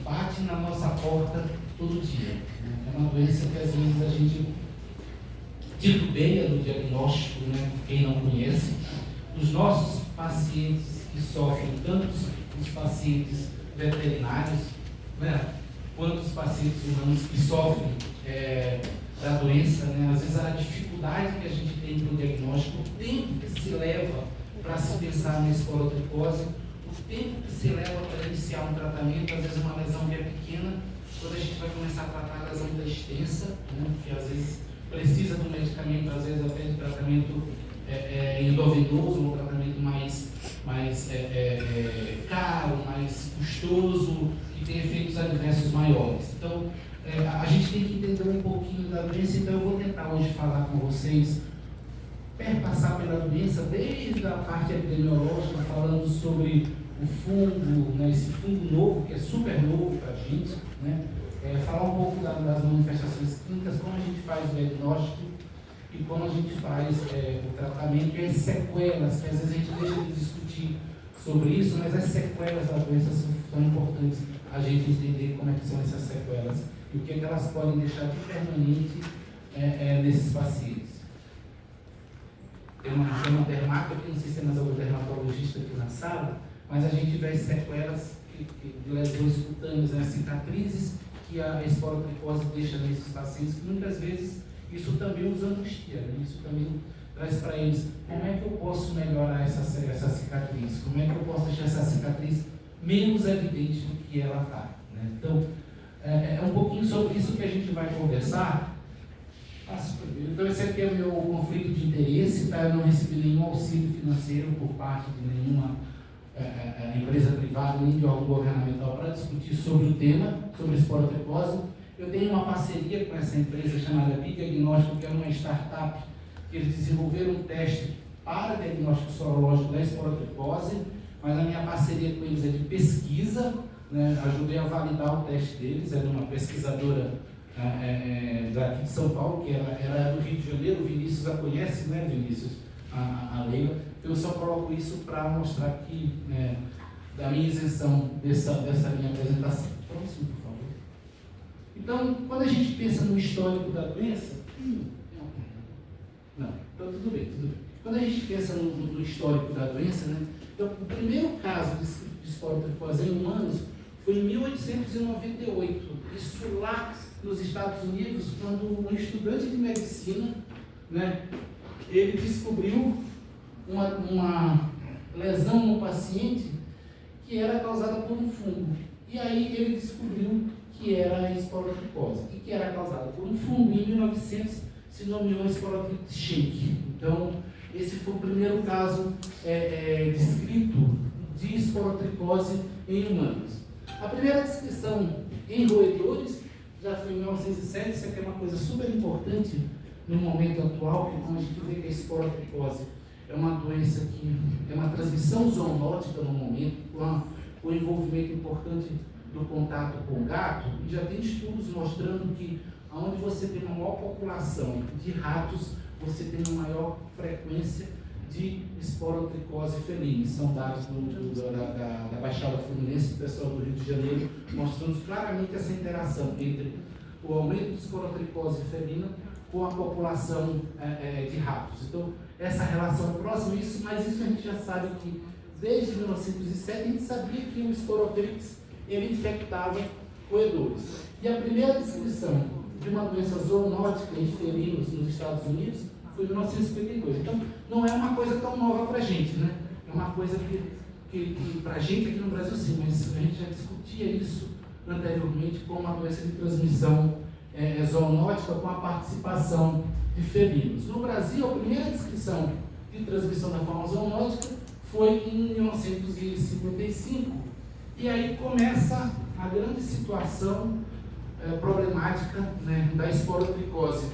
bate na nossa porta todo dia. É uma doença que às vezes a gente titubeia no diagnóstico, né? Quem não conhece. Os nossos pacientes que sofrem, tanto os pacientes veterinários, né? Quanto os pacientes humanos que sofrem da doença, né? Às vezes a dificuldade que a gente tem para o diagnóstico, o tempo que se leva para se pensar na esporotricose, o tempo que se leva para iniciar um tratamento, às vezes uma lesão que é pequena, quando a gente vai começar a tratar a lesão da extensa, né? Que às vezes precisa de um medicamento, às vezes até de tratamento endovenoso, um tratamento mais caro, mais custoso, que tem efeitos adversos maiores. Então, a gente tem que entender um pouquinho da doença, então eu vou tentar hoje falar com vocês, perpassar pela doença, desde a parte epidemiológica, falando sobre o fungo, né, esse fungo novo, que é super novo para a gente, né, falar um pouco das manifestações clínicas, como a gente faz o diagnóstico e como a gente faz o tratamento e as sequelas, que às vezes a gente deixa de discutir sobre isso, mas as sequelas da doença são importantes a gente entender como é que são essas sequelas e o que é que elas podem deixar de permanente nesses pacientes. Tem uma dermato aqui, não sei se tem mais algum dermatologista aqui na sala, mas a gente vê as sequelas de lesões cutâneas, né, cicatrizes que a esporotricose deixa nesses pacientes, que muitas vezes isso também os angustia, né? Isso também traz para eles como é que eu posso melhorar essa cicatriz, como é que eu posso deixar essa cicatriz menos evidente do que ela está, né? Então, é um pouquinho sobre isso que a gente vai conversar. Então, esse aqui é o meu conflito de interesse, tá? Eu não recebi nenhum auxílio financeiro por parte de nenhuma empresa privada, nem de órgão governamental para discutir sobre o tema, sobre esporotricose. Eu tenho uma parceria com essa empresa chamada Bidiagnóstico, que é uma startup, que eles desenvolveram um teste para diagnóstico sorológico da esporotricose, mas a minha parceria com eles é de pesquisa, né? Ajudei a validar o teste deles, é de uma pesquisadora daqui de São Paulo, que era do Rio de Janeiro. O Vinícius a conhece, né, Vinícius? A Leila. Eu só coloco isso para mostrar que, da minha isenção dessa minha apresentação. Próximo, por favor. Então, quando a gente pensa no histórico da doença, não, então tudo bem. Quando a gente pensa no histórico da doença, né, então, o primeiro caso de esporotricose em humanos foi em 1898, isso lá nos Estados Unidos, quando um estudante de medicina, né, ele descobriu uma lesão no paciente que era causada por um fungo. E aí ele descobriu que era a esporotricose, e que era causada por um fungo. Em 1900 se nomeou esporotricose shake. Então, esse foi o primeiro caso descrito de esporotricose em humanos. A primeira descrição em roedores já foi em 1907, isso aqui é uma coisa super importante no momento atual, porque como a gente vê que a esporotricose é uma doença que é uma transmissão zoonótica no momento, com o envolvimento importante do contato com o gato, e já tem estudos mostrando que onde você tem uma maior população de ratos, você tem uma maior frequência de esporotricose felina. São dados da Baixada Fluminense, do pessoal do Rio de Janeiro, mostrando claramente essa interação entre o aumento de esporotricose felina com a população de ratos. Então, essa relação é próxima, mas isso a gente já sabe que desde 1907 a gente sabia que o esporotrix ele infectava roedores. E a primeira descrição de uma doença zoonótica em felinos nos Estados Unidos foi em 1952. Então, não é uma coisa tão nova para a gente, né? É uma coisa que para a gente aqui no Brasil sim, mas a gente já discutia isso anteriormente como uma doença de transmissão zoonótica com a participação de felinos. No Brasil, a primeira descrição de transmissão da forma zoonótica foi em 1955. E aí começa a grande situação problemática, né, da esporotricose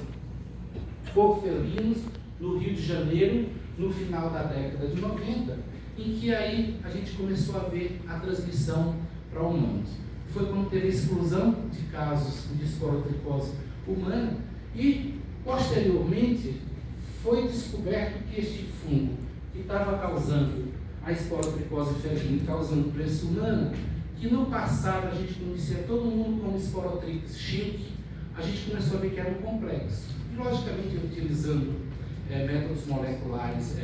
por felinos no Rio de Janeiro, no final da década de 90, em que aí a gente começou a ver a transmissão para humanos. Foi quando teve a exclusão de casos de esporotricose humana e, posteriormente, foi descoberto que este fungo que estava causando a esporotricose felina, causando doença humana, que no passado a gente conhecia todo mundo como Sporotrix chique, a gente começou a ver que era um complexo. E, logicamente, utilizando métodos moleculares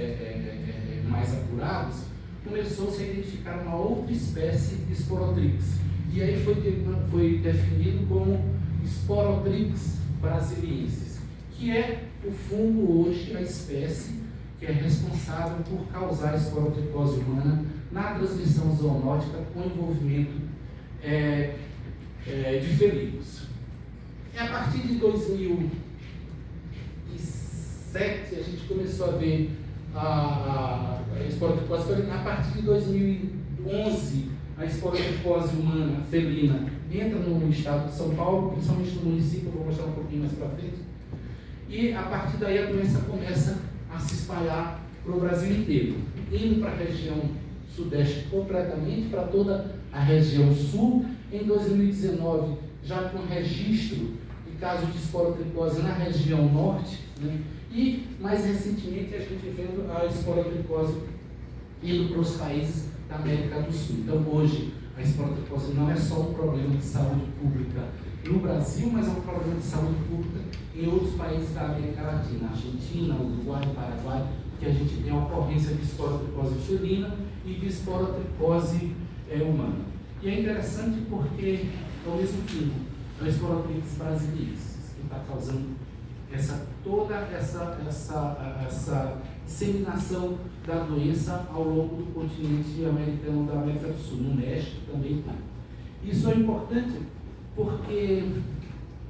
mais apurados, começou-se a identificar uma outra espécie de Sporotrix. E aí foi definido como Sporotrix brasiliensis, que é o fungo hoje, a espécie que é responsável por causar a esporotricose humana na transmissão zoonótica com envolvimento de felinos. A partir de 2007 a gente começou a ver a esporotricose felina. A partir de 2011 a esporotricose humana felina entra no estado de São Paulo, principalmente no município, eu vou mostrar um pouquinho mais para frente. E a partir daí a doença começa a se espalhar para o Brasil inteiro, indo para a região sudeste completamente, para toda a região sul. Em 2019, já com registro de casos de esporotricose na região norte, né? E mais recentemente a gente vendo a esporotricose indo para os países da América do Sul. Então hoje a esporotricose não é só um problema de saúde pública no Brasil, mas é um problema de saúde pública em outros países da América Latina, Argentina, Uruguai, Paraguai, que a gente tem a ocorrência de esporotricose felina e de esporotricose humana. E é interessante porque é o mesmo fungo, é o Sporotrix brasiliensis, que está causando toda essa disseminação da doença ao longo do continente americano, da América do Sul, no México também está. Isso é importante porque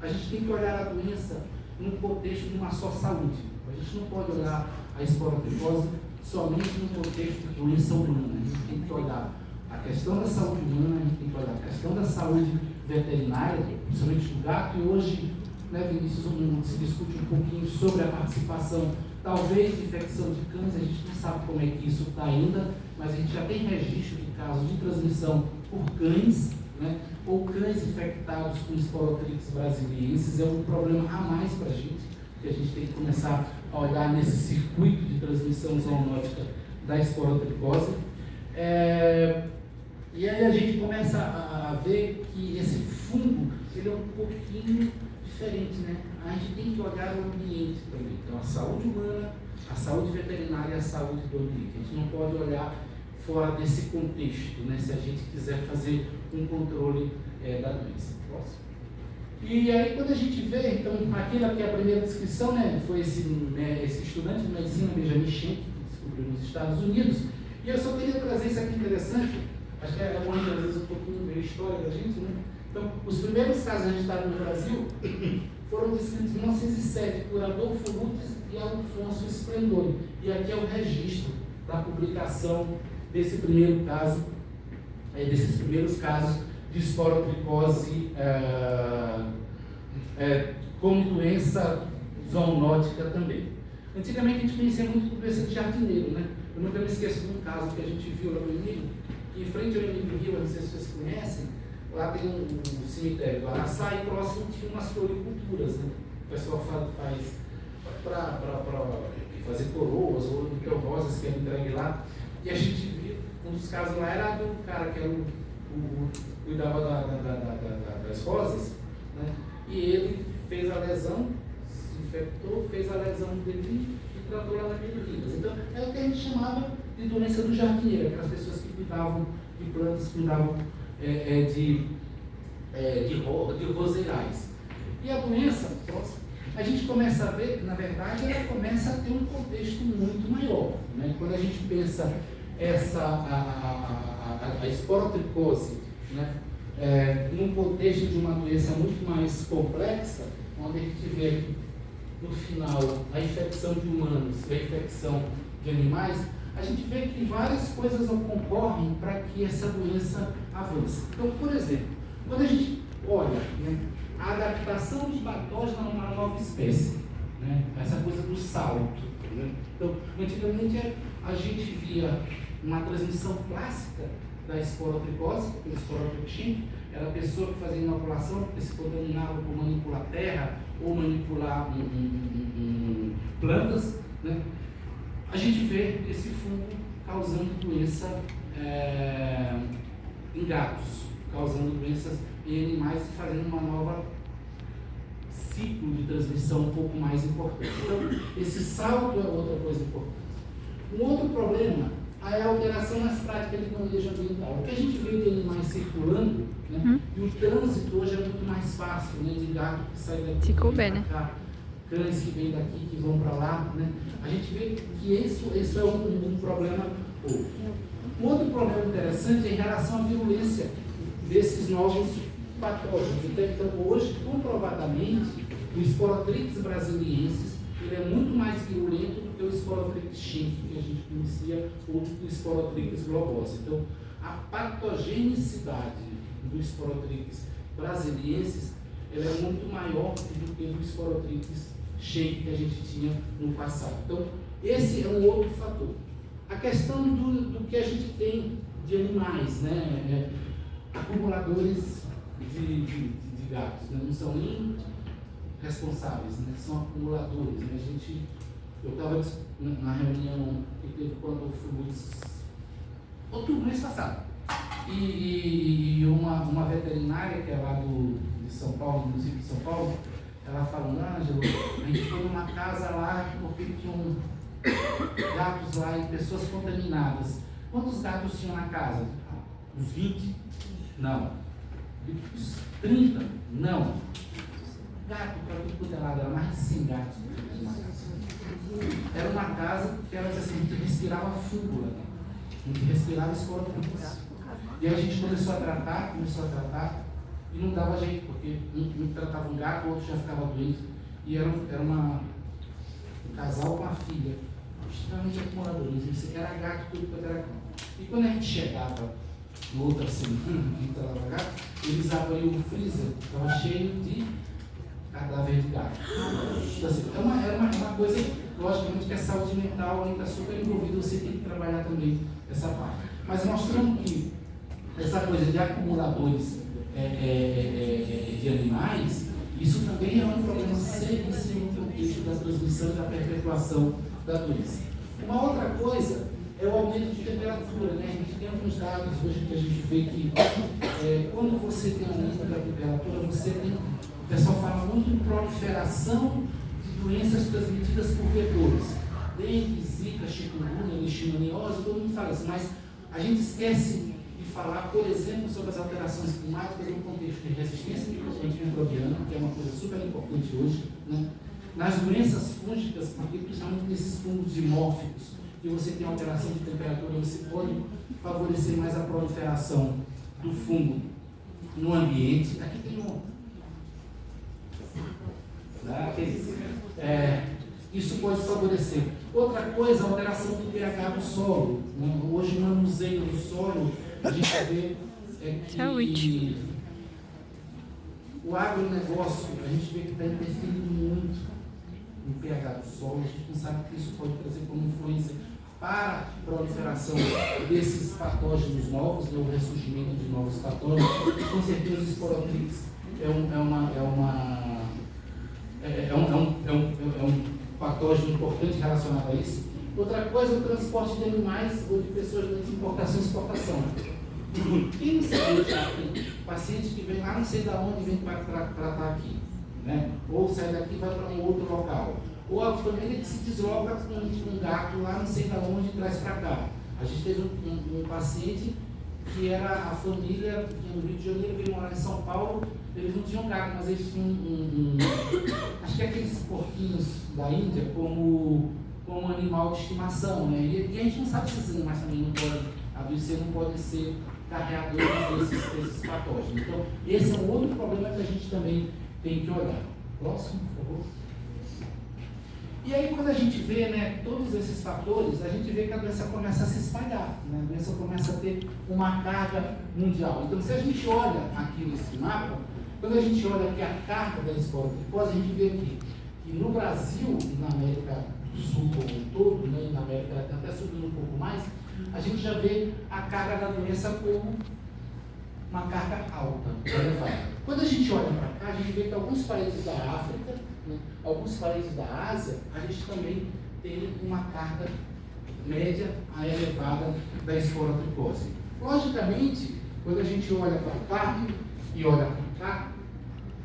a gente tem que olhar a doença num contexto de uma só saúde. A gente não pode olhar a esporotricose somente no contexto de doença humana. A gente tem que olhar a questão da saúde humana, a gente tem que olhar a questão da saúde veterinária, principalmente do gato, e hoje, né, Vinícius, se discute um pouquinho sobre a participação, talvez, de infecção de cães. A gente não sabe como é que isso está ainda, mas a gente já tem registro de casos de transmissão por cães, né, ou cães infectados com Sporotrix brasiliensis. É um problema a mais para a gente, que a gente tem que começar a olhar nesse circuito de transmissão zoonótica da esporotricose. E aí a gente começa a ver que esse fungo ele é um pouquinho diferente, né? A gente tem que olhar o ambiente também. Então, a saúde humana, a saúde veterinária e a saúde do ambiente. A gente não pode olhar fora desse contexto, né? Se a gente quiser fazer um controle da doença. Próximo. E aí, quando a gente vê, então, aquilo que é a primeira descrição, né? Foi esse estudante de medicina, Benjamin Schenck, que descobriu nos Estados Unidos. E eu só queria trazer isso aqui interessante. Acho que é bom, às vezes, um pouquinho da história da gente, né? Então, os primeiros casos registrados no Brasil foram descritos em 1907 por Adolfo Lutz e Alfonso Splendori. E aqui é o registro da publicação desse primeiro caso, desses primeiros casos de esporotricose como doença zoonótica também. Antigamente a gente conhecia muito como doença de jardineiro, né? Eu nunca me esqueço de um caso que a gente viu lá no Emílio, que em frente ao Emílio Rio, não sei se vocês conhecem, lá tem um cemitério do Araçá e próximo tinha umas floriculturas, né? O pessoal faz para fazer coroas ou rosas que eram entregue lá. E a gente viu, um dos casos lá era do cara que era cuidava das rosas, né? E ele fez a lesão, se infectou, fez a lesão dele e tratou lá naquele Ribas. Então, é o que a gente chamava de doença do jardineiro, aquelas pessoas que cuidavam de plantas, cuidavam de roseirais. E a doença, a gente começa a ver, na verdade, ela começa a ter um contexto muito maior, né? Quando a gente pensa a esporotricose, né, num contexto de uma doença muito mais complexa, onde a gente vê no final a infecção de humanos e a infecção de animais, a gente vê que várias coisas concorrem para que essa doença avance. Então, por exemplo, quando a gente olha, né, a adaptação dos patógenos a uma nova espécie, né, essa coisa do salto, né? Então, antigamente a gente via uma transmissão clássica da esporotricose, pelo esporotricose, era a pessoa que fazia inoculação, porque se contaminava por manipular terra ou manipular plantas, né? A gente vê esse fungo causando doença em gatos. causando doenças em animais e fazendo uma nova ciclo de transmissão um pouco mais importante. Então, esse salto é outra coisa importante. Um outro problema é a alteração nas práticas de manejo ambiental. O que a gente vê de animais circulando, né, e o trânsito hoje é muito mais fácil, né, de gato que sai daqui, Ficou que bem, vem né? pra cá, cães que vêm daqui, que vão para lá, né? A gente vê que isso é um problema. Um outro problema interessante é em relação à virulência desses novos patógenos. Então, hoje, comprovadamente, o Sporotrix brasiliensis ele é muito mais virulento do que o Sporotrix schenck, que a gente conhecia, ou do Sporotrix globose. Então, a patogenicidade do Sporotrix brasiliensis ela é muito maior do que do Sporotrix schenck que a gente tinha no passado. Então, esse é um outro fator. A questão do que a gente tem de animais, né? Acumuladores de gatos, né? Não são nem responsáveis, né? São acumuladores. Né? Eu estava na reunião que teve quando eu fui outubro, mês passado, e uma veterinária que é lá de São Paulo, do município de São Paulo, ela falando, Ângelo, a gente foi numa casa lá porque tinham gatos lá e pessoas contaminadas. Quantos gatos tinham na casa? Uns 20? Não. Uns 30? Não. Gato para tudo quanto é lado, era mais de 100 gatos na casa. Era uma casa que era assim, a gente respirava fungo, né? A gente respirava Sporotrix. E aí a gente começou a tratar, e não dava jeito, porque um tratava um gato, o outro já ficava doente. E era um casal com a filha, extremamente acumuladores. Era gato, tudo quanto era cão. E quando a gente chegava no outra semana, eles abriam o freezer, estava cheio de cadáver de gato. Então, assim, era uma coisa, logicamente, que a saúde mental ainda está super envolvida, você tem que trabalhar também essa parte. Mas mostrando que essa coisa de acumuladores de animais, isso também é um problema seríssimo no contexto da transmissão e da perpetuação da doença. Uma outra coisa é o aumento de temperatura, né? A gente tem alguns dados hoje que a gente vê que quando você tem aumento da temperatura, você tem, o pessoal fala muito em proliferação de doenças transmitidas por vetores. Dengue, zika, chikungunya, leishmaniose, todo mundo fala assim, mas a gente esquece de falar, por exemplo, sobre as alterações climáticas no contexto de resistência antimicrobiana, que é uma coisa super importante hoje, né? Nas doenças fúngicas, porque principalmente nesses fungos dimórficos, que você tem alteração de temperatura, você pode favorecer mais a proliferação do fungo no ambiente. Aqui tem isso pode favorecer. Outra coisa, a alteração do pH do solo. Né? Hoje, no manuseio do solo, a gente vê que o agronegócio, a gente vê que está interferindo muito no pH do solo. A gente não sabe o que isso pode trazer como influência para a proliferação desses patógenos novos, né? O ressurgimento de novos patógenos. Com certeza, o Sporotrix é um patógeno importante relacionado a isso. Outra coisa é o transporte de animais ou de pessoas durante importação e exportação. Quem não sabe, tem paciente que vem lá, não sei de onde, vem para tratar aqui, né? Ou sai daqui e vai para um outro local. Ou a família que se desloca com um gato lá, não sei de onde, traz para cá. A gente teve um paciente que era a família no Rio de Janeiro, veio morar em São Paulo. Eles não tinham gato, mas eles tinham acho que aqueles porquinhos da Índia como animal de estimação, né? E a gente não sabe se esses animais também não podem, a BC não pode ser carregadores desses patógenos. Então, esse é um outro problema que a gente também tem que olhar. Próximo, por favor. E aí, quando a gente vê, né, todos esses fatores, a gente vê que a doença começa a se espalhar, né? A doença começa a ter uma carga mundial. Então, se a gente olha aqui nesse mapa, quando a gente olha aqui a carga da esporotricose, a gente vê aqui que no Brasil e na América do Sul como um todo, né, e na América até subindo um pouco mais, a gente já vê a carga da doença como uma carga alta, elevada. Quando a gente olha para cá, a gente vê que alguns países da África, né, alguns países da Ásia, a gente também tem uma carga média a elevada da esporotricose. Logicamente quando a gente olha para cá e olha para cá,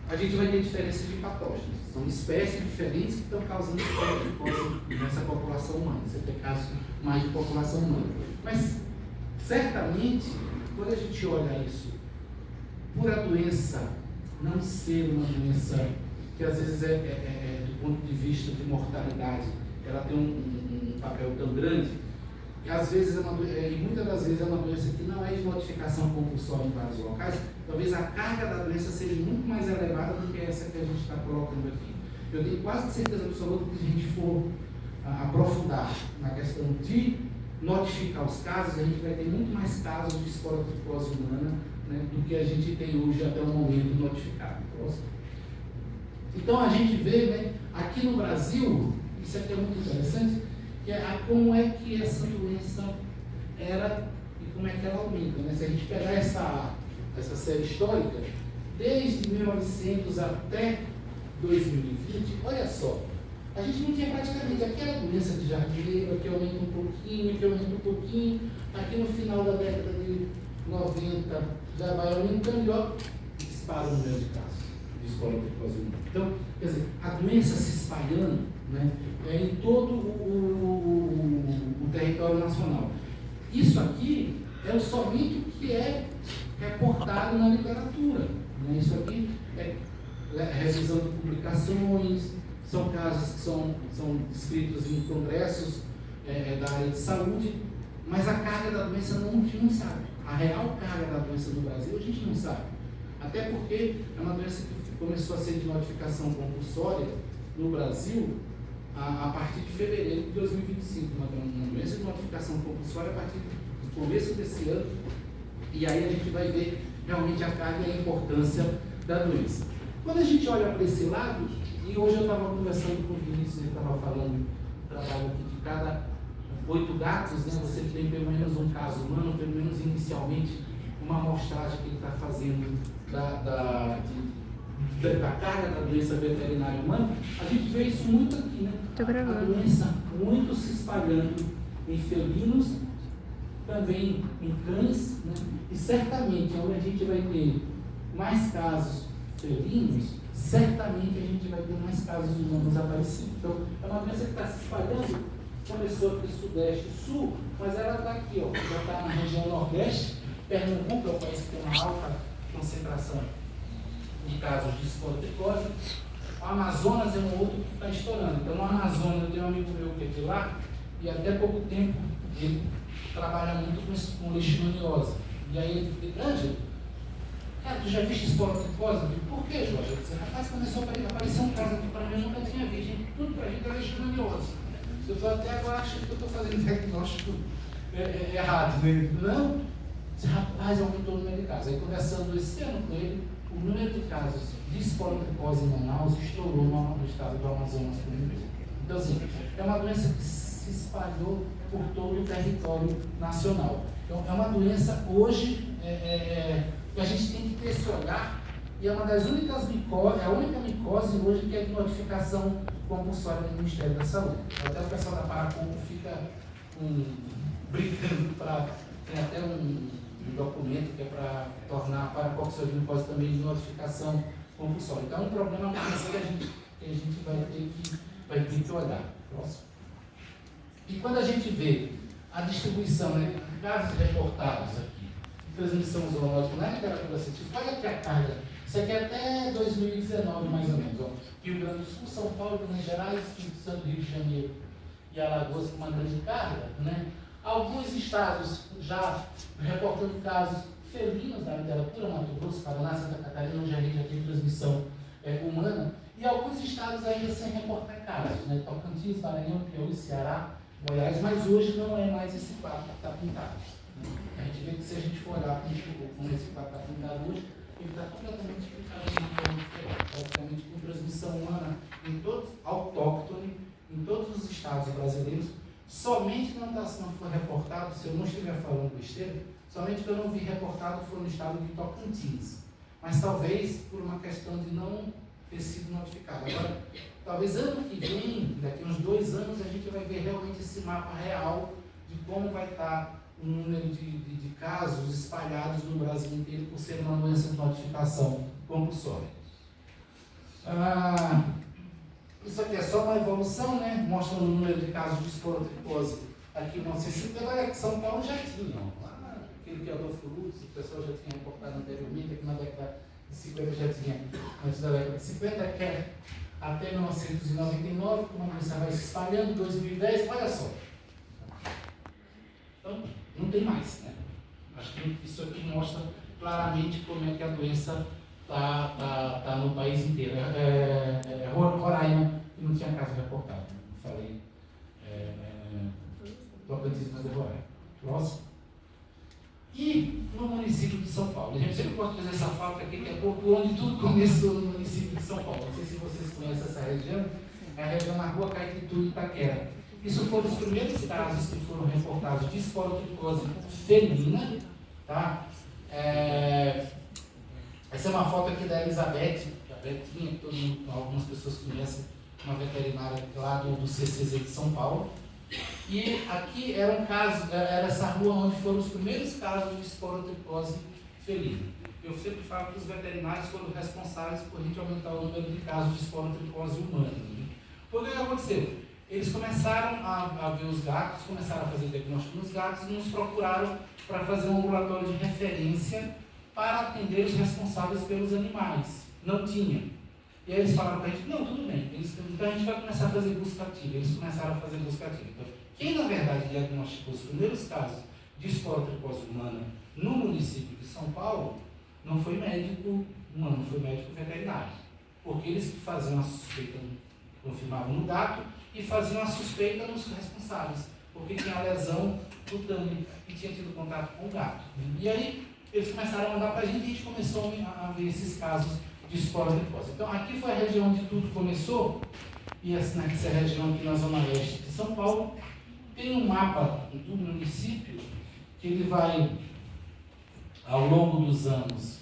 a gente vai ter diferença de patógenos. São espécies diferentes que estão causando esporotropose nessa população humana. Você tem casos mais de população humana. Mas, certamente, quando a gente olha isso, por a doença não ser uma doença que às vezes do ponto de vista de mortalidade, ela tem um papel tão grande, e às vezes e muitas das vezes é uma doença que não é de notificação compulsória em vários locais, talvez a carga da doença seja muito mais elevada do que essa que a gente está colocando aqui. Eu tenho quase certeza absoluta que se a gente for aprofundar na questão de notificar os casos, a gente vai ter muito mais casos de esporotricose humana, né, do que a gente tem hoje até o momento notificado. Então a gente vê, né, aqui no Brasil, isso aqui é muito interessante, que é como é que essa doença era e como é que ela aumenta. Né? Se a gente pegar essa série histórica, desde 1900 até 2020, olha só, a gente não tinha praticamente aquela doença de jardineiro, que aumenta um pouquinho, que aumenta um pouquinho, aqui no final da década de 90 já vai aumentando e ó, dispara o número de casos de esporotricose humana. Então, quer dizer, a doença se espalhando, né, em todo o território nacional. Isso aqui é somente o que é reportado na literatura. Né? Isso aqui é revisão de publicações, são casos que são descritos em congressos da área de saúde, mas a carga da doença a gente não sabe. A real carga da doença no Brasil a gente não sabe. Até porque é uma doença que começou a ser de notificação compulsória no Brasil a partir de fevereiro de 2025, uma doença de notificação compulsória a partir do começo desse ano, e aí a gente vai ver realmente a carga e a importância da doença. Quando a gente olha para esse lado, e hoje eu estava conversando com o Vinícius, ele estava falando do trabalho aqui de cada 8 gatos, né, você tem pelo menos um caso humano, pelo menos inicialmente, uma amostragem que ele está fazendo da carga da doença veterinária humana, a gente vê isso muito aqui, né? A doença muito se espalhando em felinos, também em cães, né? E certamente, onde a gente vai ter mais casos felinos, certamente a gente vai ter mais casos humanos aparecendo. Então, é uma doença que está se espalhando, começou aqui sudeste e sul, mas ela está aqui, ó, já está na região nordeste. Pernambuco é o país que tem uma alta concentração de casos de esporotricose. O Amazonas é um outro que está estourando. Então, no Amazonas, eu tenho um amigo meu que é de lá, e até pouco tempo ele trabalha muito com leishmaniose. E aí ele disse, Ângelo, cara, tu já viste esporotricose? Eu digo, por que, Jorge? Eu disse, rapaz, começou a aparecer um caso aqui para mim, eu nunca tinha visto. Tudo para a gente é leishmaniose. Eu estou até agora achando que eu estou fazendo diagnóstico errado. Não? Rapaz, aumentou o número de casos. Aí, conversando esse ano com ele, o número de casos de esporotricose em Manaus estourou no estado do Amazonas, por exemplo. Então, assim, é uma doença que se espalhou por todo o território nacional. Então, é uma doença hoje que a gente tem que ter esse olhar, e é uma das únicas micoses, é a única micose hoje que é de notificação compulsória do Ministério da Saúde. Até o pessoal da Paracopo fica brincando para. Tem até um documento que é para tornar a paracoxoglicose também de notificação compulsória. Então é um problema que a gente vai ter que olhar. Próximo. E quando a gente vê a distribuição, né, de casos reportados aqui, de transmissão zoonótica na literatura científica, olha aqui a carga. Isso aqui é até 2019, mais ou menos. Ó. Rio Grande do Sul, São Paulo, Minas Gerais, Espírito Santo, Rio de Janeiro e Alagoas com uma grande carga, né? Alguns estados já reportando casos felinos da literatura, Mato Grosso, Paraná, Santa Catarina, onde a gente já tem transmissão humana, e alguns estados ainda sem reportar casos, né? Tocantins, Maranhão, Piauí, Ceará, Goiás, mas hoje não é mais esse quadro que está pintado. Né? A gente vê que se a gente for olhar como esse quadro está pintado hoje, ele está completamente pintado de uma forma diferente, praticamente com transmissão humana em todos, autóctone, em todos os estados brasileiros. Somente não foi reportado, se eu não estiver falando besteira, somente que eu não vi reportado foi no estado de Tocantins. Mas talvez por uma questão de não ter sido notificado. Agora, talvez ano que vem, daqui uns 2 anos, a gente vai ver realmente esse mapa real de como vai estar um número de casos espalhados no Brasil inteiro por ser uma doença de notificação compulsória. Isso aqui é só uma evolução, né? Mostrando o número de casos de esporotricose aqui em 1950. Olha que São Paulo já tinha, aquele que é o Adolfo Lutz, o pessoal já tinha reportado anteriormente, aqui na década de 50 já tinha, antes da década de 50, que é até 1999, como a doença vai se espalhando, 2010, olha só. Então, não tem mais, né? Acho que isso aqui mostra claramente como é que a doença está no país inteiro. Roraima, que não tinha caso reportado. Não falei. Tocantins, mas é Roraima. Próximo. E no município de São Paulo. A gente sempre pode fazer essa fala aqui, que é por onde tudo começou no município de São Paulo. Não sei se vocês conhecem essa região. É a região na rua Caetituba e Itaquera. Isso foram os primeiros casos que foram reportados de esporotricose felina. Tá? Essa é uma foto aqui da Elizabeth, a Betinha, que algumas pessoas conhecem, uma veterinária lá do CCZ de São Paulo. E aqui era um caso, era essa rua onde foram os primeiros casos de esporotricose felina. Eu sempre falo que os veterinários foram responsáveis por a gente aumentar o número de casos de esporotricose humana. Né? Por que aconteceu? Eles começaram a ver os gatos, começaram a fazer diagnóstico nos gatos e nos procuraram para fazer um ambulatório de referência para atender os responsáveis pelos animais. Não tinha. E aí eles falaram para a gente, não, tudo bem, então a gente vai começar a fazer busca ativa. Eles começaram a fazer busca ativa. Então, quem na verdade diagnosticou os primeiros casos de esporotricose humana no município de São Paulo não foi médico humano, não foi médico veterinário. Porque eles que faziam a suspeita, confirmavam no gato e faziam a suspeita nos responsáveis, porque tinha a lesão cutânea e tinha tido contato com o gato. E aí eles começaram a mandar para a gente e a gente começou a ver esses casos de esporotricose. Então aqui foi a região onde tudo começou, e nessa região aqui na zona leste de São Paulo, tem um mapa do município que ele vai, ao longo dos anos,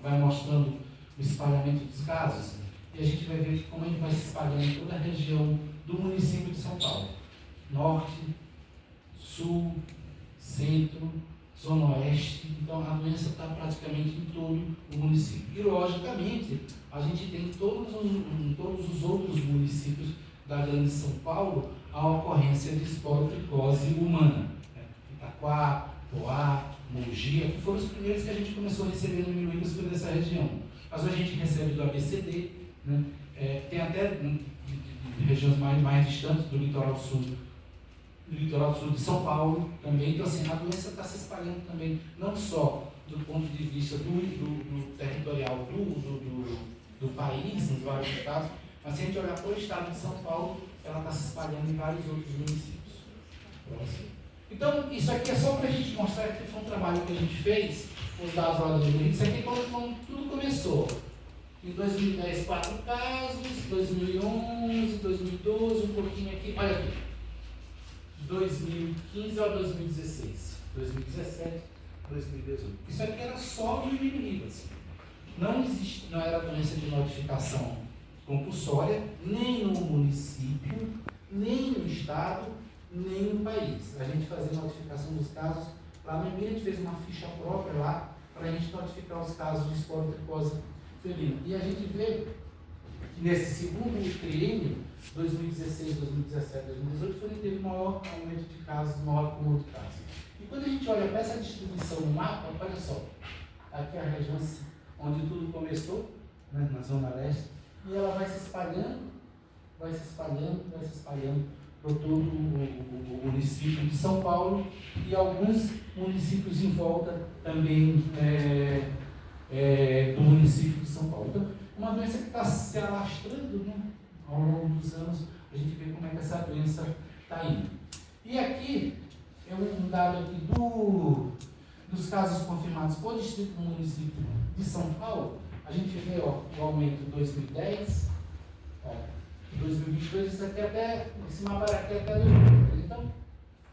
vai mostrando o espalhamento dos casos, e a gente vai ver como ele vai se espalhando em toda a região do município de São Paulo. Norte, sul, centro, zona oeste. Então a doença está praticamente em todo o município. E logicamente, a gente tem em todos os outros municípios da grande São Paulo a ocorrência de esporotricose humana. Itaquá, Poá, Mogi, que foram os primeiros que a gente começou a receber no município dessa região. Mas hoje a gente recebe do ABCD, né? Tem até de regiões mais distantes do litoral sul de São Paulo também. Então assim, a doença está se espalhando também, não só do ponto de vista do territorial do país, nos vários estados, mas se a gente olhar para o estado de São Paulo, ela está se espalhando em vários outros municípios. Então, isso aqui é só para a gente mostrar que foi um trabalho que a gente fez, os dados lá do 2020. Isso aqui é quando tudo começou. Em 2010, 4 casos, 2011, 2012, um pouquinho aqui, olha aqui, 2015 a 2016, 2017, 2018. Isso aqui era só no Ribas. Não era doença de notificação compulsória, nem no município, nem no estado, nem no país. A gente fazia notificação dos casos, lá no e-mail a gente fez uma ficha própria lá, para a gente notificar os casos de esporotricose felina. E a gente vê que nesse segundo triênio, 2016, 2017, 2018, foi onde teve maior aumento de casos, maior acúmulo de casos. E quando a gente olha para essa distribuição no mapa, olha só, aqui é a região onde tudo começou, né, na zona leste, e ela vai se espalhando por todo o município de São Paulo e alguns municípios em volta também do município de São Paulo. Então, uma doença que está se alastrando, né, ao longo dos anos, a gente vê como é que essa doença está indo. E aqui é um dado aqui dos casos confirmados por distrito no município de São Paulo. A gente vê o aumento em 2010, 2022, isso aqui até, esse mapa aqui até 2023. Então,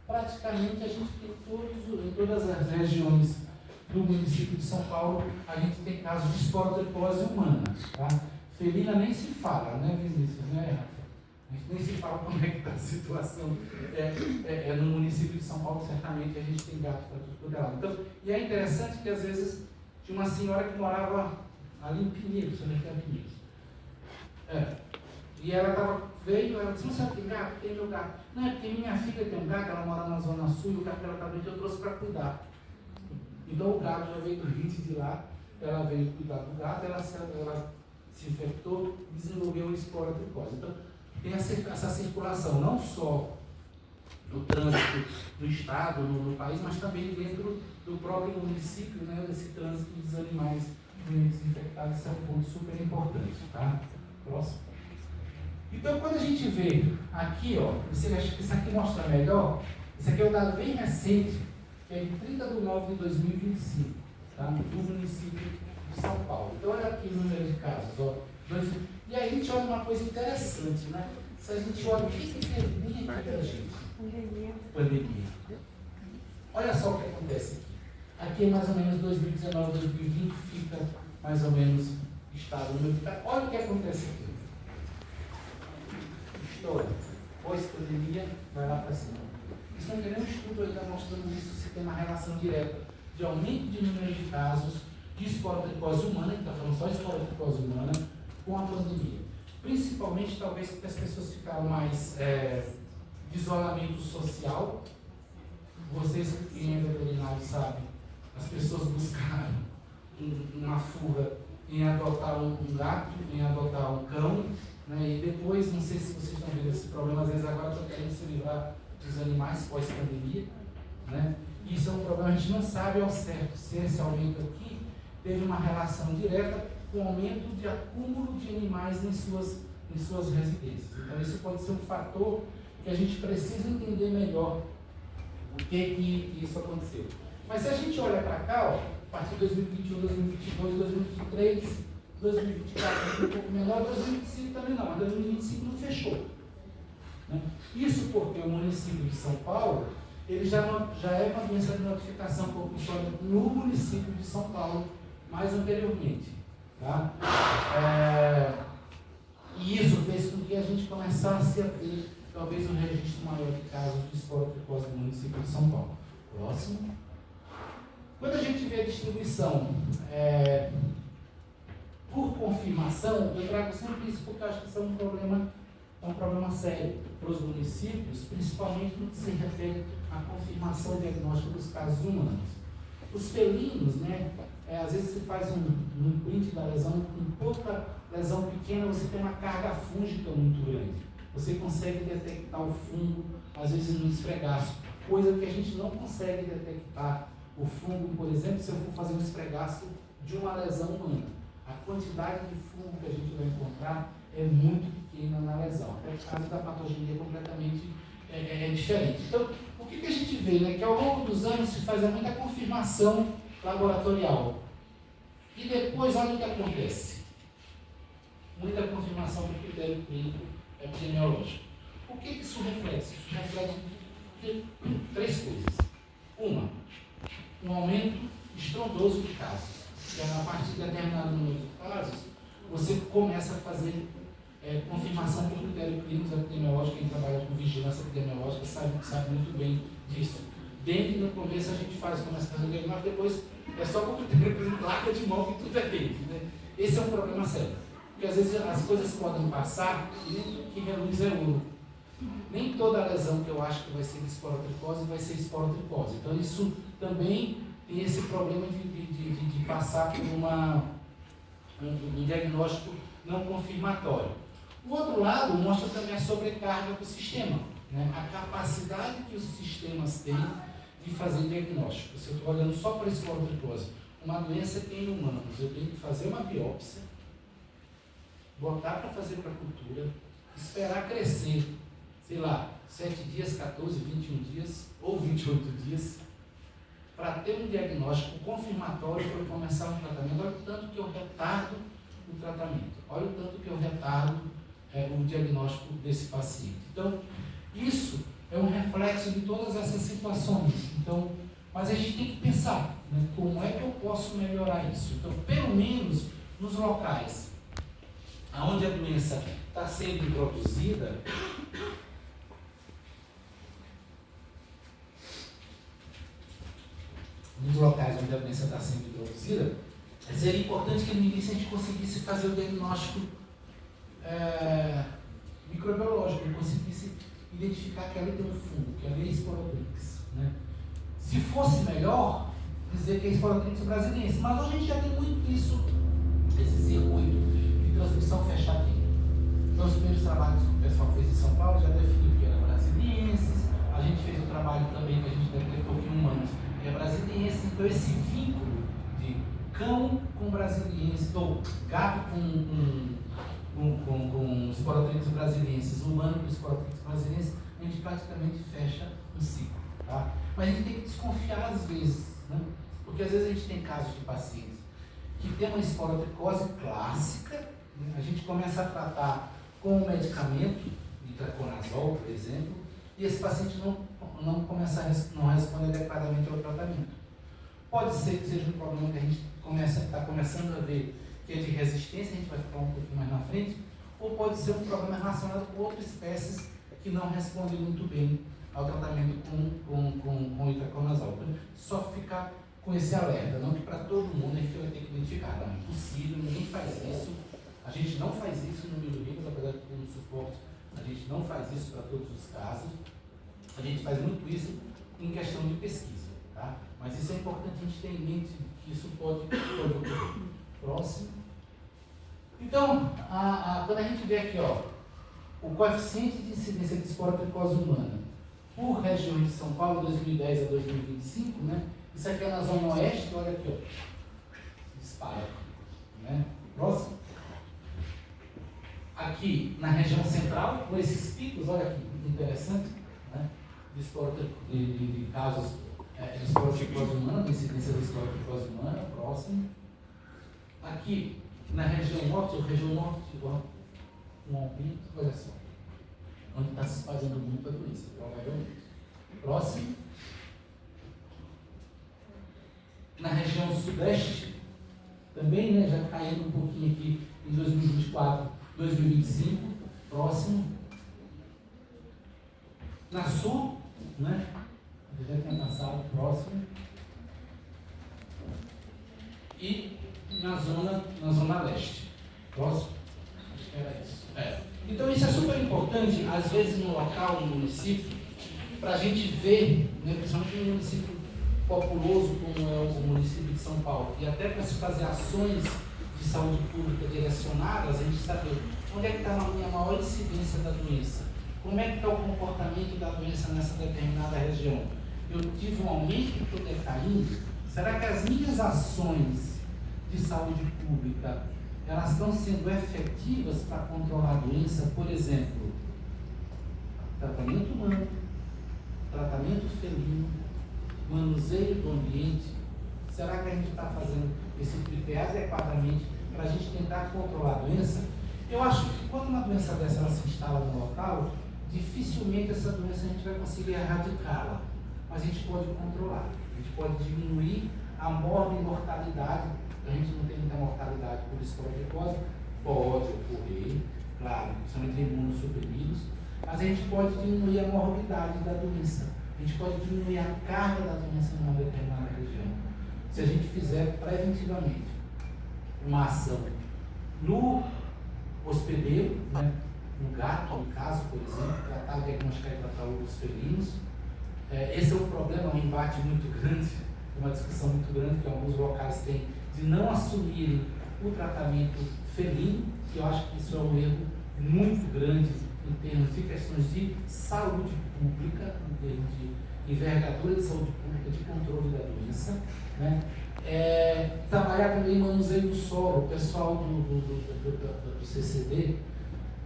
praticamente a gente tem em todas as regiões do município de São Paulo, a gente tem casos de esporotricose humana. Tá? Felina nem se fala, né, Vinícius? Né, Rafa? A gente nem se fala como é que está a situação no município de São Paulo, certamente a gente tem gato para tudo quanto é lado. Então, e é interessante que às vezes tinha uma senhora que morava ali em Pinheiros, você não tem Pinheiros. E ela veio, ela disse, você tem gato? Tem meu gato. Não, é porque minha filha tem um gato, ela mora na Zona Sul, e o gato dela está doente, eu trouxe para cuidar. Então o gato já veio do RIT de lá, ela veio cuidar do gato, ela se infectou, desenvolveu esporotricose. Então tem essa circulação, não só no trânsito do estado, no país, mas também dentro do próprio município, né, desse trânsito dos animais infectados. Isso é um ponto super importante. Tá? Próximo. Então, quando a gente vê aqui, ó, você acha que isso aqui mostra melhor? Esse aqui é um dado bem recente, que é de 30 de 9 de 2025, tá? Do município de São Paulo. Então, olha aqui o número de casos. Ó, e aí a gente olha uma coisa interessante, né? Se a gente olha o que teve aqui da gente. Pandemia. Olha só o que acontece aqui. Aqui é mais ou menos 2019, 2020, fica mais ou menos estado. Olha o que acontece aqui. História. Pós-pandemia, vai lá para cima. Isso não tem nenhum estudo ainda mostrando isso, se tem uma relação direta de aumento de número de casos de esporotricose humana, que está falando só de esporotricose humana, com a pandemia. Principalmente, talvez, porque as pessoas ficaram mais de isolamento social. Vocês, quem é veterinário, sabem, as pessoas buscaram uma fuga em adotar um gato, em adotar um cão, né? E depois, não sei se vocês estão vendo esse problema, às vezes agora estão querendo se livrar dos animais pós-pandemia, né? Isso é um problema, a gente não sabe ao certo se esse aumento aqui teve uma relação direta com o aumento de acúmulo de animais em suas residências. Então isso pode ser um fator que a gente precisa entender melhor o que isso aconteceu. Mas se a gente olha para cá, ó, a partir de 2021, 2022, 2023, 2024 um pouco menor, 2025 também não, mas 2025 não fechou. Né? Isso porque o município de São Paulo, ele já é uma doença de notificação compulsória no município de São Paulo, mais anteriormente. Tá? E isso fez com que a gente começasse a ter talvez um registro maior de casos de esporotricose no município de São Paulo. Próximo. Quando a gente vê a distribuição por confirmação, eu trago sempre isso porque eu acho que isso é um problema sério para os municípios, principalmente no que se refere à confirmação diagnóstica dos casos humanos. Os felinos, né, às vezes se faz um print da lesão, com pouca lesão pequena, você tem uma carga fúngica muito grande. Você consegue detectar o fungo, às vezes no esfregaço, coisa que a gente não consegue detectar o fungo, por exemplo, se eu for fazer um esfregaço de uma lesão humana. A quantidade de fungo que a gente vai encontrar é muito pequena na lesão. O caso da patogenia é completamente diferente. Então, o que a gente vê? Né? Que ao longo dos anos se faz muita confirmação laboratorial. E depois, olha o que acontece. Muita confirmação do critério clínico epidemiológico. O que isso reflete? Isso reflete três coisas. Uma, um aumento estrondoso de casos. Que a partir de determinado número de casos, você começa a fazer confirmação por critério clínico epidemiológico. Quem trabalha com vigilância epidemiológica sabe muito bem disso. Desde no começo a gente começa a fazer o diagnóstico, depois é só por critério clínico, larga de mão que tudo é feito. Né? Esse é um problema sério. Porque às vezes as coisas podem passar e nem tudo que reluz é ouro. Nem toda lesão que eu acho que vai ser de esporotricose vai ser esporotricose. Então isso também tem esse problema de passar por um diagnóstico não confirmatório. O outro lado mostra também a sobrecarga do sistema, né? A capacidade que os sistemas têm de fazer diagnóstico. Se eu estou olhando só para esporotricose, uma doença que tem em humanos, eu tenho que fazer uma biópsia, botar para fazer para cultura, esperar crescer, sei lá, 7 dias, 14, 21 dias ou 28 dias, para ter um diagnóstico confirmatório para começar um tratamento. Olha o tanto que eu retardo o tratamento, olha o tanto que eu retardo o diagnóstico desse paciente. Então, isso é um reflexo de todas essas situações. Então, mas a gente tem que pensar, né, como é que eu posso melhorar isso. Então, pelo menos nos locais onde a doença está sendo introduzida, nos locais onde a doença está sendo introduzida, seria importante que no início a gente conseguisse fazer o diagnóstico microbiológico, conseguisse identificar que ali tem um fungo, que ali é Sporotrix, né? Se fosse melhor, dizer que é Sporotrix brasiliensis, mas hoje a gente já tem muito isso, esse circuito de transmissão fechadinho. Então, os primeiros trabalhos que o pessoal fez em São Paulo já definiu que era brasiliensis, a gente fez o trabalho também que a gente detectou que humanos é brasiliensis, então esse vínculo de cão com brasiliensis, ou gato com Sporotrix brasiliensis, humano com Sporotrix brasiliensis, a gente praticamente fecha um ciclo, tá? Mas a gente tem que desconfiar às vezes, né? Porque às vezes a gente tem casos de pacientes que tem uma esporotricose clássica, né? A gente começa a tratar com um medicamento, itraconazol, por exemplo, e esse paciente não responde adequadamente ao tratamento. Pode ser que seja um problema que a gente está começando a ver, que é de resistência, a gente vai falar um pouquinho mais na frente, ou pode ser um problema relacionado com outras espécies que não respondem muito bem ao tratamento com itraconazol. Então, só ficar com esse alerta, não que para todo mundo a gente vai ter que identificar, não é impossível, ninguém faz isso, a gente não faz isso no Miluricas, apesar de ter um suporte, a gente não faz isso para todos os casos, a gente faz muito isso em questão de pesquisa, tá? Mas isso é importante a gente ter em mente que isso pode ocorrer. Próximo. Então, quando a gente vê aqui, ó, o coeficiente de incidência de esporotricose humana por regiões de São Paulo, 2010 a 2025, né? Isso aqui é na zona oeste, olha aqui, ó, dispara, né? Próximo. Aqui na região central, com esses picos, olha aqui, interessante, né? De casos de esporotricose humana, de incidência de esporotricose humana, próximo. Aqui na região norte, um aumento, olha só, onde está se espalhando muito a doença, provavelmente. Próximo. Na região sudeste, também, né, já caindo um pouquinho aqui em 2024, 2025, próximo. Na sul, né, já tem passado, próximo. E na zona leste, próximo. Acho que era isso. Então isso é super importante, às vezes no local, no município, para a gente ver, né, principalmente no município populoso como é o município de São Paulo, e até para se fazer ações de saúde pública direcionadas, a gente saber onde é que está a minha maior incidência da doença, como é que está o comportamento da doença nessa determinada região. Eu tive um aumento e estou decaindo, será que as minhas ações de saúde pública elas estão sendo efetivas para controlar a doença? Por exemplo, tratamento humano, tratamento felino, manuseio do ambiente. Será que a gente está fazendo esse tripé adequadamente para a gente tentar controlar a doença? Eu acho que quando uma doença dessa ela se instala no local, dificilmente essa doença a gente vai conseguir erradicá-la, mas a gente pode controlar, a gente pode diminuir a mortalidade. A gente não tem muita mortalidade por esporotricose, pode ocorrer, claro, principalmente em imunossuprimidos, mas a gente pode diminuir a morbidade da doença, a gente pode diminuir a carga da doença em uma determinada região. Se a gente fizer preventivamente uma ação no hospedeiro, né, no gato, no caso, por exemplo, tratar, diagnosticar e tratar os felinos, esse é um problema, um embate muito grande, uma discussão muito grande que alguns locais têm de não assumirem o tratamento felino, que eu acho que isso é um erro muito grande em termos de questões de saúde pública, em termos de envergadura de saúde pública, de controle da doença, né? Trabalhar também em manuseio do solo. O pessoal do CCD,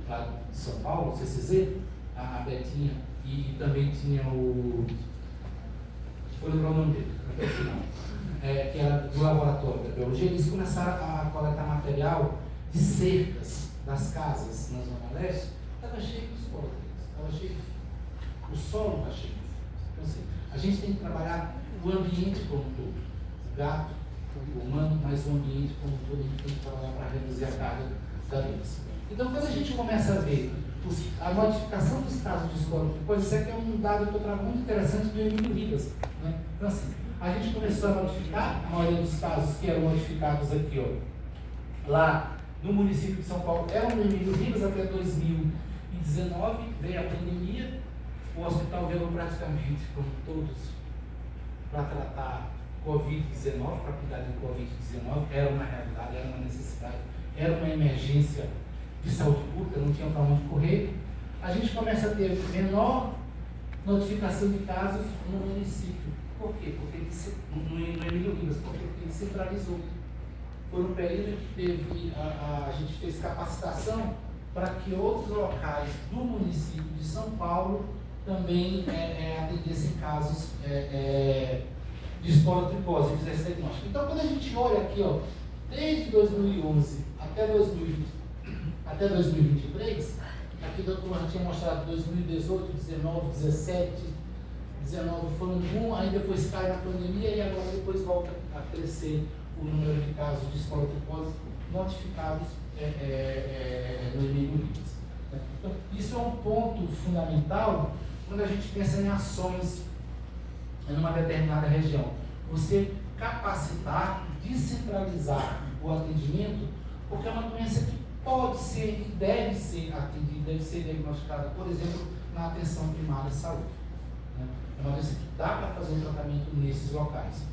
lá de São Paulo, o CCZ, a Betinha, e também tinha vou lembrar o nome dele, que era do laboratório da biologia. Eles começaram a coletar material de cercas das casas na Zona Leste. Estava cheio de esporotricose, estava cheio de fio. O solo está cheio de fio. Então, assim, a gente tem que trabalhar o ambiente como um todo. O gato, o humano, mas o ambiente como um todo, a gente tem que trabalhar para reduzir a carga da doença. Então, quando a gente começa a ver a modificação dos casos de escola, depois isso aqui é um dado que eu trago muito interessante do Emílio Ribas, né? Então, assim, a gente começou a modificar, a maioria dos casos que eram modificados aqui, ó, lá no município de São Paulo, eram no Emílio Ribas até 2019, veio a pandemia, o hospital veio praticamente como todos para tratar Covid-19, para cuidar de Covid-19, era uma realidade, era uma necessidade, era uma emergência de saúde pública, não tinha para onde correr. A gente começa a ter menor notificação de casos no município. Por quê? Porque no Emílio Ribas, porque ele centralizou. Foi um período que teve, a gente fez capacitação para que outros locais do município de São Paulo também atendessem casos de esporotricose e fizesse diagnóstico. Então, quando a gente olha aqui, ó, desde 2011 até 2023, aqui o doutor já tinha mostrado 2018, 19, 17, 19 foi um boom, aí depois cai na pandemia e agora depois volta a crescer o número de casos de esporotricose notificados no Emílio Ribas. Então, isso é um ponto fundamental quando a gente pensa em ações numa determinada região. Você capacitar, descentralizar o atendimento, porque é uma doença que pode ser e deve ser atendida, deve ser diagnosticada, por exemplo, na atenção primária de saúde. Né? É uma doença que dá para fazer o tratamento nesses locais.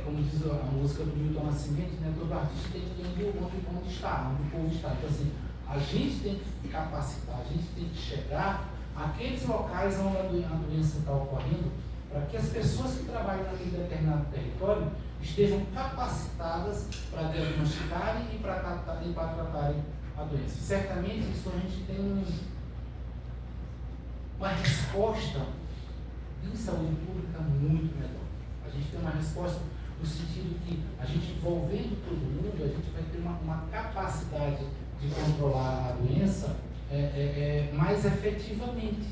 Como diz a música do Milton Nascimento, né? Todo artista tem que entender onde está, onde o povo está. Então, assim, a gente tem que capacitar, a gente tem que chegar àqueles locais onde a doença está ocorrendo, para que as pessoas que trabalham naquele determinado território estejam capacitadas para diagnosticarem e para tratarem a doença. Certamente isso a gente tem uma resposta em saúde pública muito melhor. A gente tem uma resposta no sentido que a gente envolvendo todo mundo, a gente vai ter uma capacidade de controlar a doença mais efetivamente.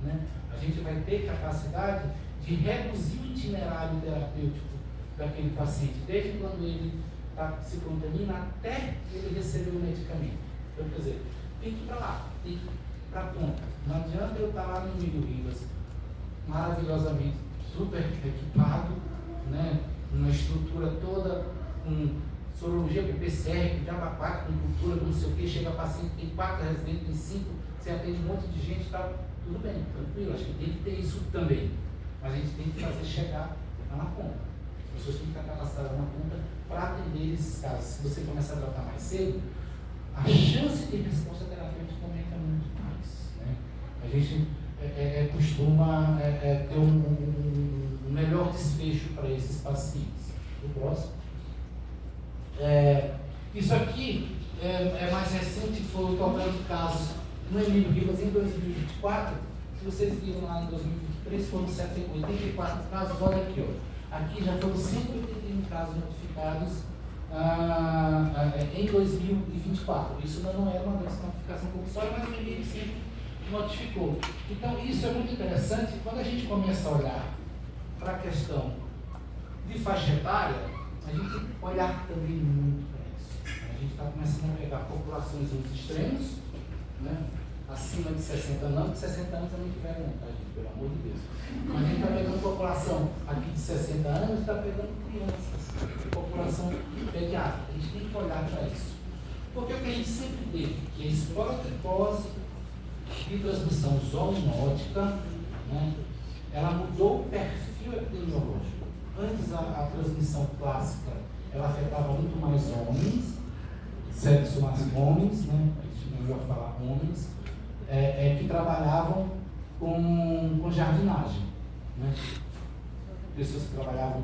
Né? A gente vai ter capacidade de reduzir o itinerário terapêutico daquele paciente, desde quando ele se contamina até ele receber o medicamento. Então, quer dizer, tem que ir para lá, tem que ir para a ponta. Não adianta eu estar lá no Emílio Ribas, maravilhosamente super equipado, né? Uma estrutura toda com sorologia, com PCR, com jabapá, com cultura, com não sei o que, chega paciente, tem 4 residentes, tem 5, você atende um monte de gente e tal, tudo bem, tranquilo, acho que tem que ter isso também. Mas a gente tem que fazer chegar lá na ponta. As pessoas têm que estar capacitadas na ponta para atender esses casos. Se você começar a tratar mais cedo, a chance de resposta terapêutica aumenta muito mais. Né? A gente costuma ter um melhor desfecho para esses pacientes. O próximo. Isso aqui é mais recente, foi o total de casos no Emílio Ribas em 2024. Se vocês viram lá em 2023, foram 84 casos. Olha aqui, ó. Aqui já foram 181 casos notificados em 2024. Isso não era uma notificação compulsória, mas o Emílio sempre notificou. Então, isso é muito interessante. Quando a gente começa a olhar para a questão de faixa etária, a gente tem que olhar também muito para isso. A gente está começando a pegar populações nos extremos, né? Acima de 60 anos, porque 60 anos é muito velho, não, tá, gente? Pelo amor de Deus. Mas a gente está pegando população aqui de 60 anos e está pegando crianças, população pediátrica. A gente tem que olhar para isso. Porque o que a gente sempre teve, que a esporotricose de transmissão zoonótica, né, ela mudou o perfil epidemiológico. Antes a transmissão clássica, ela afetava muito mais homens, sexo mais homens, né, é melhor falar homens, que trabalhavam com jardinagem. Né? Pessoas que trabalhavam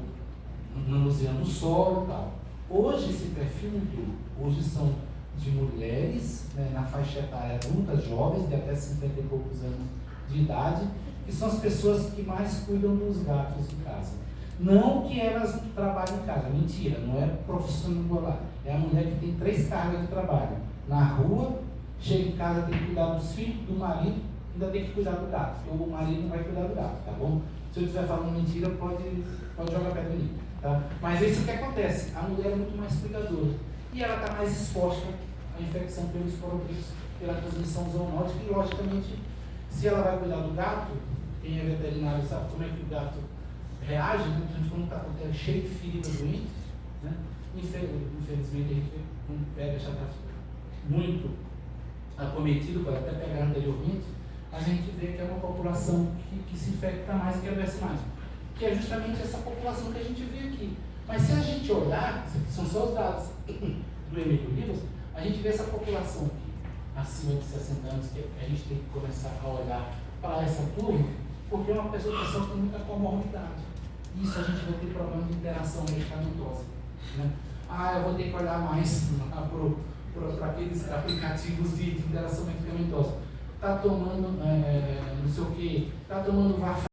manuseando o solo e tal. Hoje esse perfil mudou. Hoje são de mulheres, né, na faixa etária adulta, jovens, de até 50 e poucos anos de idade, que são as pessoas que mais cuidam dos gatos de casa. Não que elas trabalhem em casa, mentira, não é profissional lá. É a mulher que tem 3 cargas de trabalho. Na rua, chega em casa, tem que cuidar dos filhos, do marido, ainda tem que cuidar do gato, porque o marido não vai cuidar do gato, tá bom? Se eu estiver falando mentira, pode jogar pedra em mim, tá? Mas isso é o que acontece, a mulher é muito mais cuidadora e ela está mais exposta a infecção pelo esporodrix, pela transmissão zoonótica, e logicamente, se ela vai cuidar do gato, quem é veterinário sabe como é que o gato reage, né? Quando está cheio de ferida doente, né? Infelizmente a gente pega, já está muito acometido, pode até pegar anteriormente, mas a gente vê que é uma população que se infecta mais e que adoece mais, que é justamente essa população que a gente vê aqui. Mas se a gente olhar, são só os dados do Emílio Ribas, a gente vê essa população aqui, acima de 60 anos, que a gente tem que começar a olhar para essa turma, porque é uma pessoa com muita comorbidade. Isso a gente vai ter problema de interação medicamentosa, né? Eu vou ter que olhar mais para aqueles aplicativos de interação medicamentosa. Está tomando, não sei o que, está tomando varfarina.